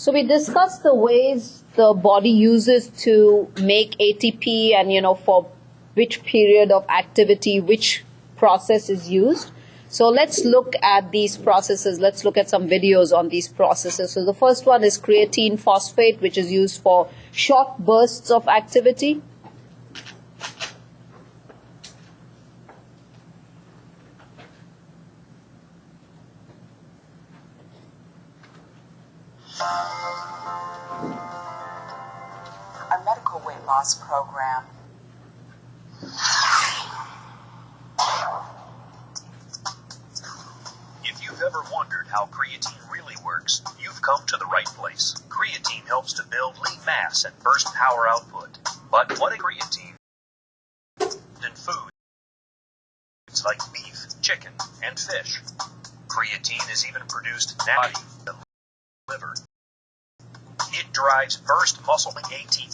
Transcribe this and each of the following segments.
So we discussed the ways the body uses to make ATP and, for which period of activity, which process is used. So let's look at these processes. Let's look at some videos on these processes. So the first one is creatine phosphate, which is used for short bursts of activity. Our medical weight loss program. If you've ever wondered how creatine really works, you've come to the right place. Creatine helps to build lean mass and burst power output. But what is creatine? In foods like beef, chicken, and fish. Creatine is even produced naturally in the liver. It drives burst muscle ATP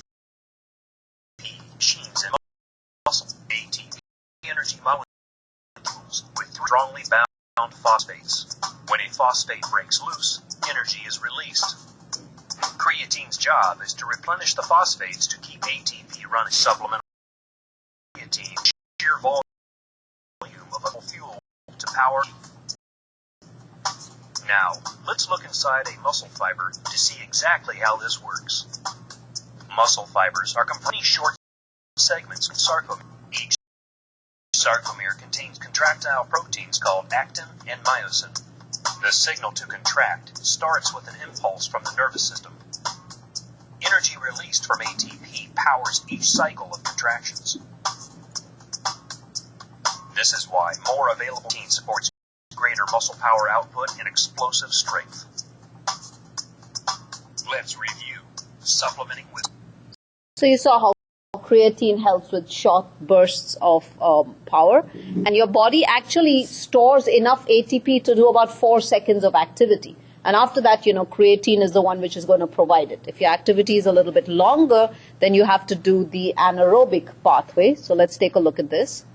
genes in muscle ATP energy molecules with strongly bound phosphates. When a phosphate breaks loose, energy is released. Creatine's job is to replenish the phosphates to keep ATP running. Supplemental creatine, sheer volume of a fuel to power. Now, let's look inside a muscle fiber to see exactly how this works. Muscle fibers are composed of short segments of sarcomere. Each sarcomere contains contractile proteins called actin and myosin. The signal to contract starts with an impulse from the nervous system. Energy released from ATP powers each cycle of contractions. This is why more available protein supports greater muscle power output and explosive strength. Let's review. Supplementing with... So you saw how creatine helps with short bursts of power, and your body actually stores enough ATP to do about 4 seconds of activity. And after that, creatine is the one which is going to provide it. If your activity is a little bit longer, then you have to do the anaerobic pathway. So let's take a look at this.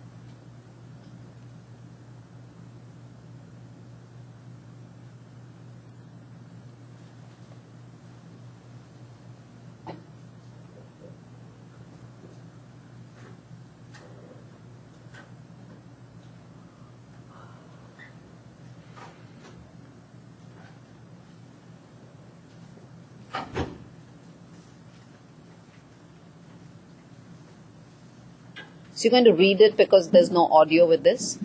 So you're going to read it because there's no audio with this.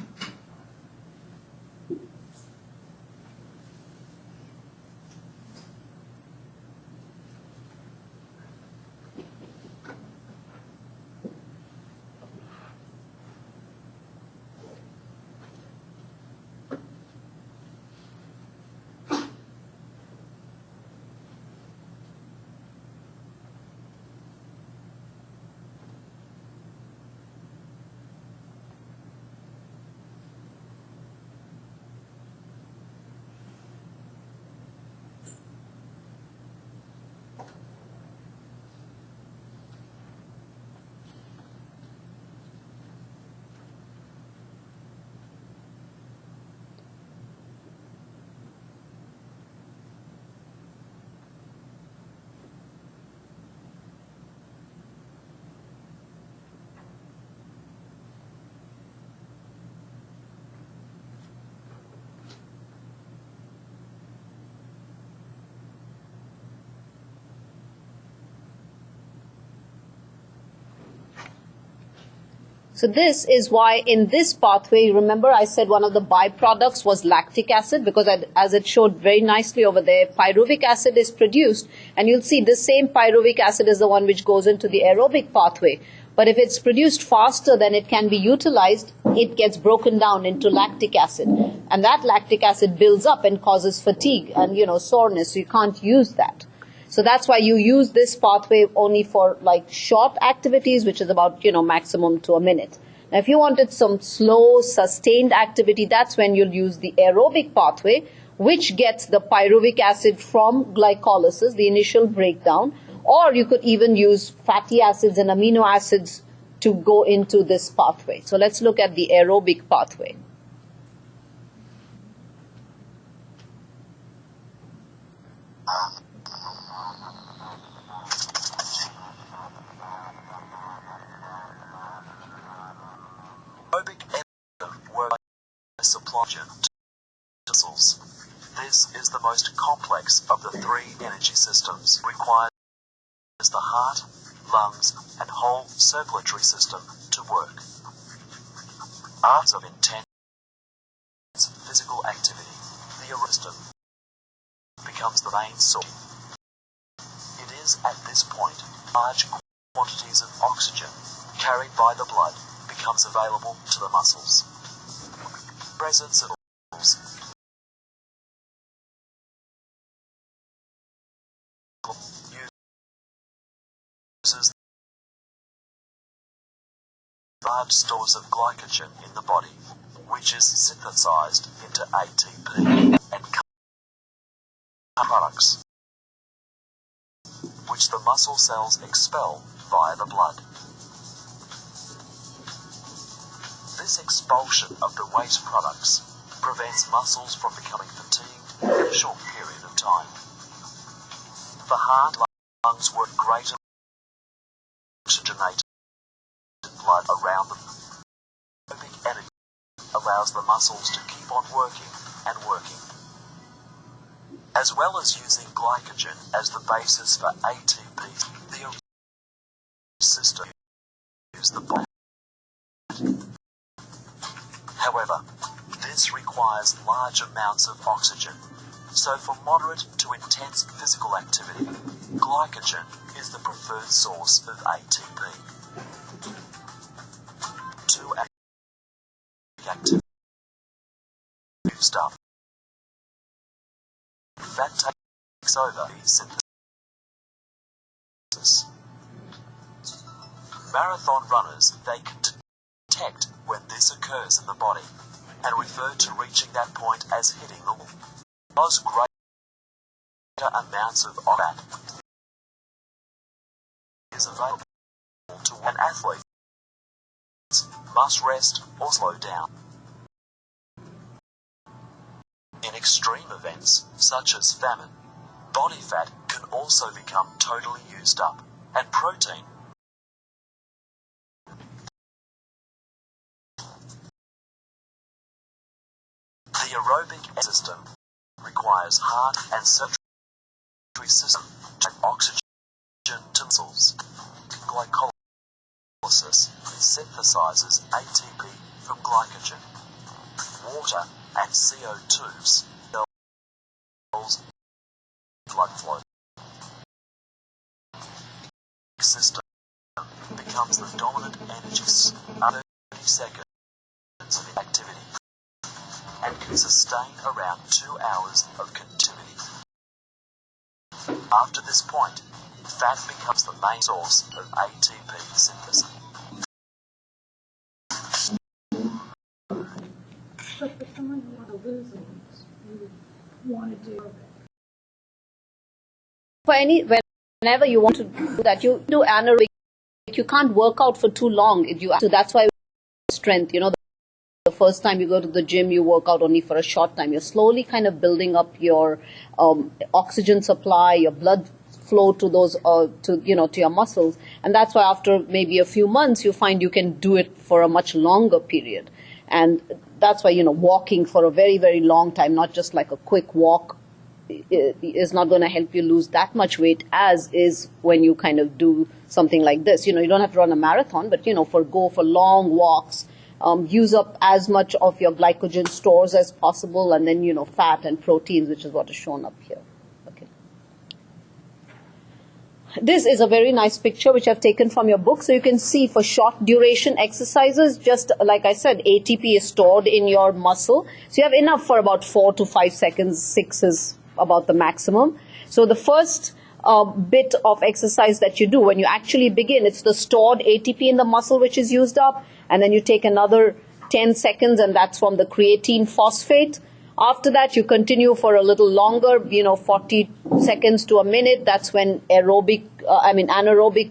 So this is why in this pathway, remember I said one of the byproducts was lactic acid, because as it showed very nicely over there, pyruvic acid is produced, and you'll see this same pyruvic acid is the one which goes into the aerobic pathway. But if it's produced faster than it can be utilized, it gets broken down into lactic acid. And that lactic acid builds up and causes fatigue and, soreness. So you can't use that. So that's why you use this pathway only for like short activities, which is about, maximum to a minute. Now, if you wanted some slow, sustained activity, that's when you'll use the aerobic pathway, which gets the pyruvic acid from glycolysis, the initial breakdown, or you could even use fatty acids and amino acids to go into this pathway. So let's look at the aerobic pathway. supply to muscles. This is the most complex of the three energy systems. Requires the heart, lungs, and whole circulatory system to work. Hours of intense physical activity, the aerobic system becomes the main source. It is at this point large quantities of oxygen carried by the blood becomes available to the muscles. Presence of uses large stores of glycogen in the body, which is synthesized into ATP and products, which the muscle cells expel via the blood. This expulsion of the waste products prevents muscles from becoming fatigued in a short period of time. The heart, lungs work greater oxygenated blood around them. Aerobic energy allows the muscles to keep on working and working, as well as using glycogen as the basis for ATP. The aerobic system uses the body. However, this requires large amounts of oxygen, so for moderate to intense physical activity, glycogen is the preferred source of ATP. To activity used up, fat takes over synthesis. Marathon runners, they can detect when this occurs in the body and refer to reaching that point as hitting the wall. Because greater amounts of fat is available to an athlete must rest or slow down. In extreme events, such as famine, body fat can also become totally used up, and protein the aerobic system requires heart and circulatory system to oxygen to muscles. Glycolysis synthesizes ATP from glycogen. Water and CO2 cells blood flow. The system becomes the dominant energy after 30 seconds of activity and can sustain around 2 hours of continuity. After this point, fat becomes the main source of ATP synthesis. So for someone who want to lose weight, you want to do Whenever you want to do that, you do anaerobic. You can't work out for too long. So that's why strength. The first time you go to the gym, you work out only for a short time. You're slowly kind of building up your oxygen supply, your blood flow to those, to your muscles, and that's why after maybe a few months, you find you can do it for a much longer period, and that's why walking for a very, very long time, not just like a quick walk, is not going to help you lose that much weight as is when you kind of do something like this. You don't have to run a marathon, but go for long walks. Use up as much of your glycogen stores as possible, and then, fat and proteins, which is what is shown up here. Okay. This is a very nice picture which I've taken from your book. So you can see for short duration exercises, just like I said, ATP is stored in your muscle. So you have enough for about 4 to 5 seconds. 6 is about the maximum. So the first bit of exercise that you do when you actually begin, it's the stored ATP in the muscle which is used up. And then you take another 10 seconds, and that's from the creatine phosphate. After that, you continue for a little longer, 40 seconds to a minute. That's when anaerobic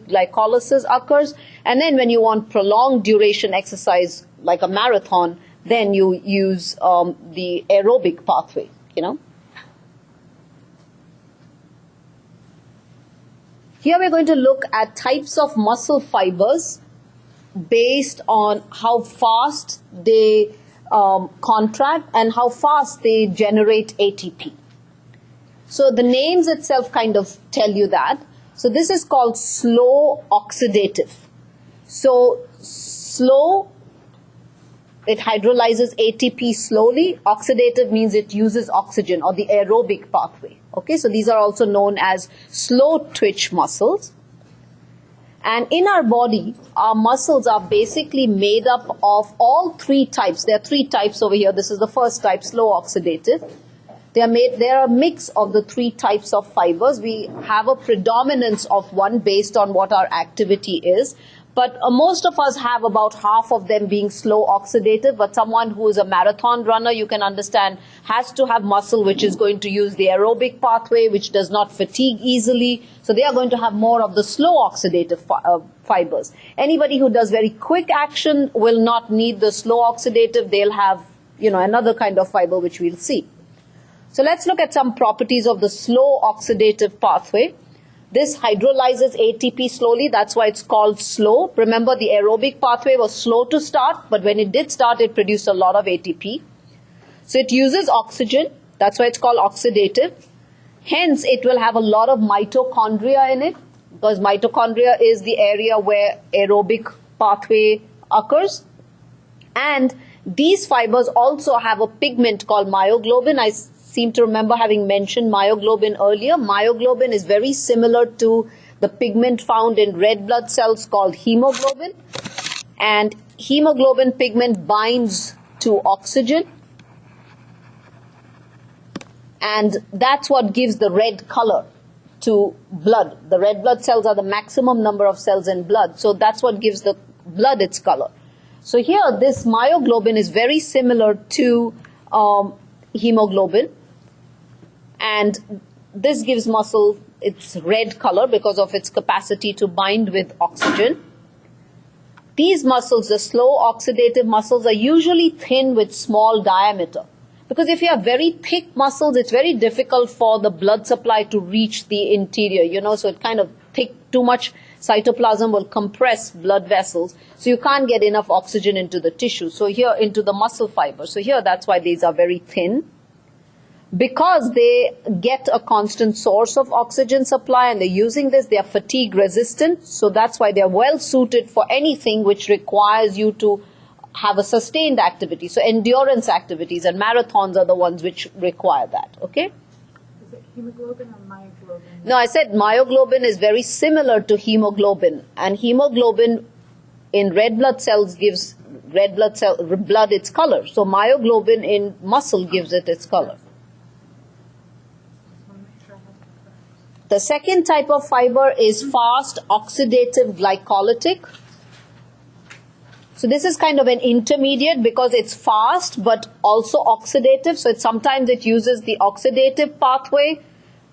glycolysis occurs. And then when you want prolonged duration exercise, like a marathon, then you use the aerobic pathway, Here we're going to look at types of muscle fibers based on how fast they contract and how fast they generate ATP. So the names itself kind of tell you that. So this is called slow oxidative. So slow, it hydrolyzes ATP slowly. Oxidative means it uses oxygen, or the aerobic pathway. Okay, so these are also known as slow twitch muscles. And in our body, our muscles are basically made up of all three types. There are three types over here. This is the first type, slow oxidative. They are a mix of the three types of fibers. We have a predominance of one based on what our activity is. But most of us have about half of them being slow oxidative. But someone who is a marathon runner, you can understand, has to have muscle which is going to use the aerobic pathway, which does not fatigue easily. So they are going to have more of the slow oxidative fibers. Anybody who does very quick action will not need the slow oxidative. They'll have, another kind of fiber which we'll see. So let's look at some properties of the slow oxidative pathway. This hydrolyzes ATP slowly. That's why it's called slow. Remember, the aerobic pathway was slow to start, but when it did start, it produced a lot of ATP. So it uses oxygen. That's why it's called oxidative. Hence, it will have a lot of mitochondria in it, because mitochondria is the area where aerobic pathway occurs. And these fibers also have a pigment called myoglobin. I seem to remember having mentioned myoglobin earlier. Myoglobin is very similar to the pigment found in red blood cells called hemoglobin. And hemoglobin pigment binds to oxygen. And that's what gives the red color to blood. The red blood cells are the maximum number of cells in blood. So that's what gives the blood its color. So here, this myoglobin is very similar to hemoglobin. And this gives muscle its red color because of its capacity to bind with oxygen. These muscles, the slow oxidative muscles, are usually thin with small diameter. Because if you have very thick muscles, it's very difficult for the blood supply to reach the interior, so it kind of too much cytoplasm will compress blood vessels. So you can't get enough oxygen into the tissue. So here, into the muscle fiber. So here, that's why these are very thin. Because they get a constant source of oxygen supply and they're using this, they are fatigue resistant. So that's why they're well suited for anything which requires you to have a sustained activity. So endurance activities and marathons are the ones which require that. Okay? Is it hemoglobin or myoglobin? No, I said myoglobin is very similar to hemoglobin. And hemoglobin in red blood cells gives blood its color. So myoglobin in muscle gives it its color. The second type of fiber is fast oxidative glycolytic. So this is kind of an intermediate because it's fast but also oxidative. So sometimes it uses the oxidative pathway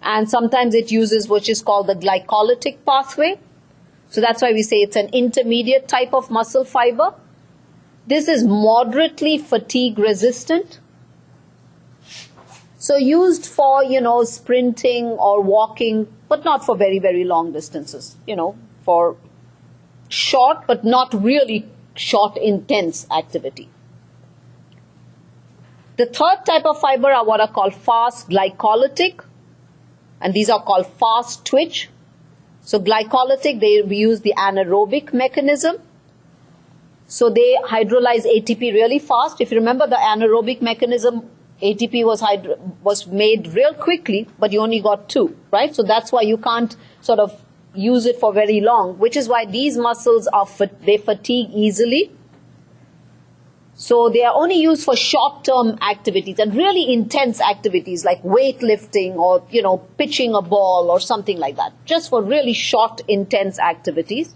and sometimes it uses which is called the glycolytic pathway. So that's why we say it's an intermediate type of muscle fiber. This is moderately fatigue resistant. So used for, sprinting or walking, but not for very, very long distances, for short, but not really short, intense activity. The third type of fiber are what are called fast glycolytic, and these are called fast twitch. So glycolytic, we use the anaerobic mechanism. So they hydrolyze ATP really fast. If you remember the anaerobic mechanism, ATP was made real quickly, but you only got 2, right? So that's why you can't sort of use it for very long, which is why these muscles they fatigue easily. So they are only used for short-term activities and really intense activities like weightlifting or, pitching a ball or something like that. Just for really short, intense activities.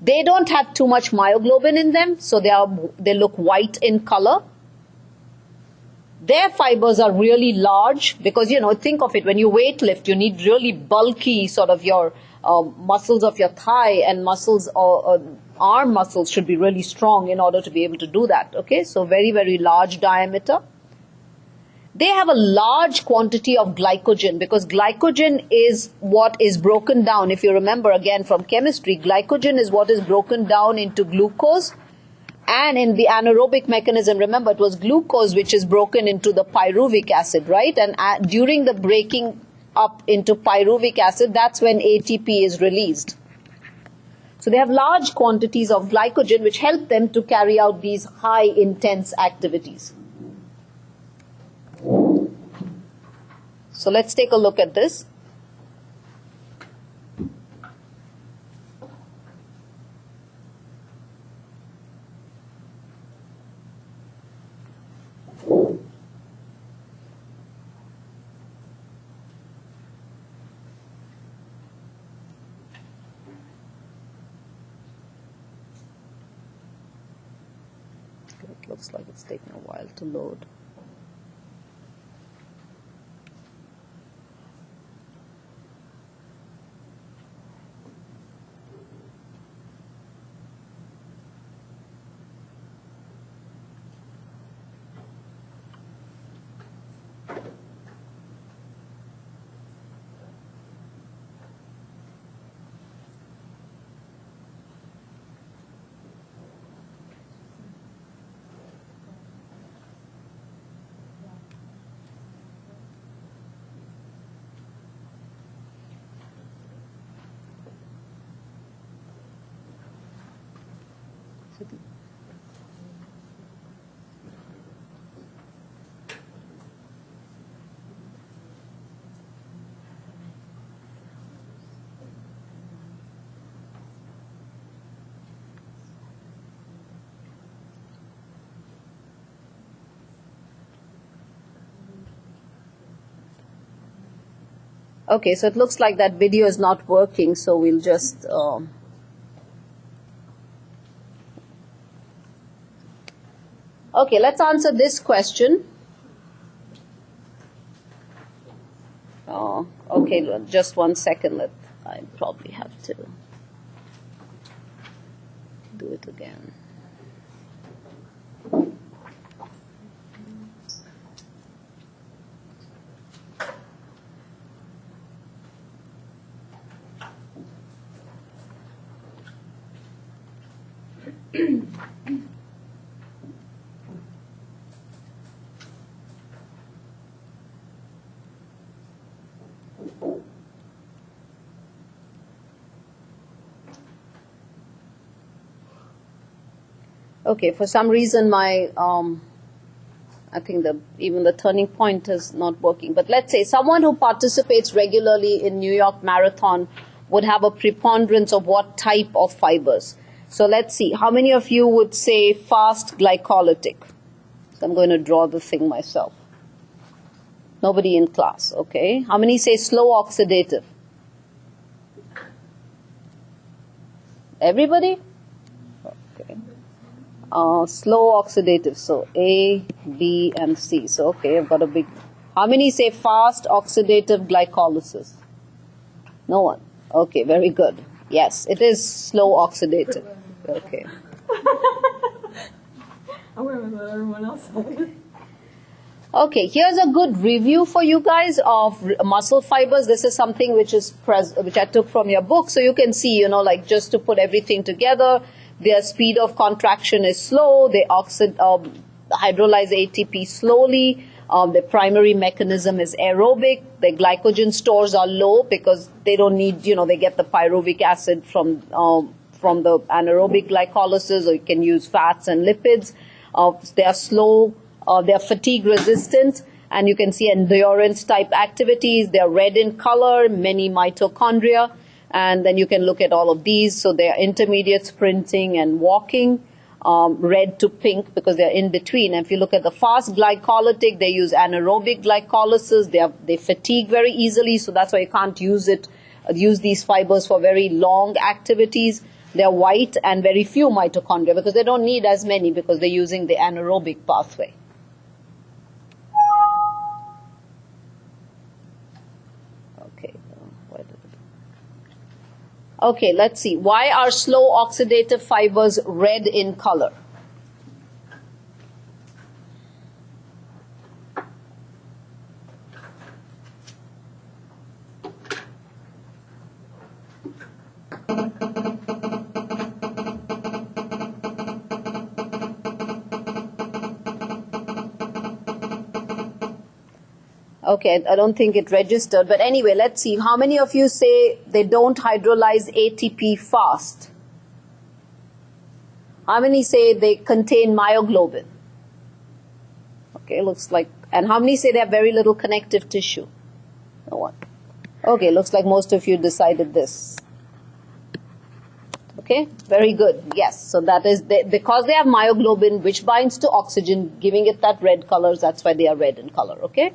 They don't have too much myoglobin in them, so they look white in color. Their fibers are really large because, think of it, when you weightlift, you need really bulky sort of your muscles of your thigh and muscles or arm muscles should be really strong in order to be able to do that. Okay, so very, very large diameter. They have a large quantity of glycogen because glycogen is what is broken down. If you remember again from chemistry, glycogen is what is broken down into glucose And in the anaerobic mechanism, remember, it was glucose which is broken into the pyruvic acid, right? And during the breaking up into pyruvic acid, that's when ATP is released. So they have large quantities of glycogen which help them to carry out these high intense activities. So let's take a look at this. It looks like it's taking a while to load. Okay, so it looks like that video is not working, so we'll just okay, let's answer this question. Okay, just 1 second. I probably have to do it again. Okay, for some reason my I think even the turning point is not working. But let's say someone who participates regularly in New York Marathon would have a preponderance of what type of fibers? So let's see. How many of you would say fast glycolytic? So I'm going to draw the thing myself. Nobody in class, okay. How many say slow oxidative? Everybody? Okay. Slow oxidative, so A, B, and C. So, okay, I've got a big... How many say fast oxidative glycolysis? No one. Okay, very good. Yes, it is slow oxidative. Okay. I went with what everyone else said. Okay, here's a good review for you guys of muscle fibers. This is something which I took from your book. So you can see, like just to put everything together, their speed of contraction is slow. They hydrolyze ATP slowly. The primary mechanism is aerobic. The glycogen stores are low because they don't need, they get the pyruvic acid from the anaerobic glycolysis, or you can use fats and lipids. They are slow. They are fatigue resistant, and you can see endurance type activities. They are red in color, many mitochondria, and then you can look at all of these. So they are intermediate sprinting and walking, red to pink because they are in between. And if you look at the fast glycolytic, they use anaerobic glycolysis. They fatigue very easily, so that's why you can't use these fibers for very long activities. They are white and very few mitochondria because they don't need as many because they're using the anaerobic pathway. Okay, let's see. Why are slow oxidative fibers red in color? Okay, I don't think it registered. But anyway, let's see. How many of you say they don't hydrolyze ATP fast? How many say they contain myoglobin? Okay, looks like. And how many say they have very little connective tissue? No one. Okay, looks like most of you decided this. Okay, very good. Yes, so that is, because they have myoglobin which binds to oxygen, giving it that red color, that's why they are red in color, okay?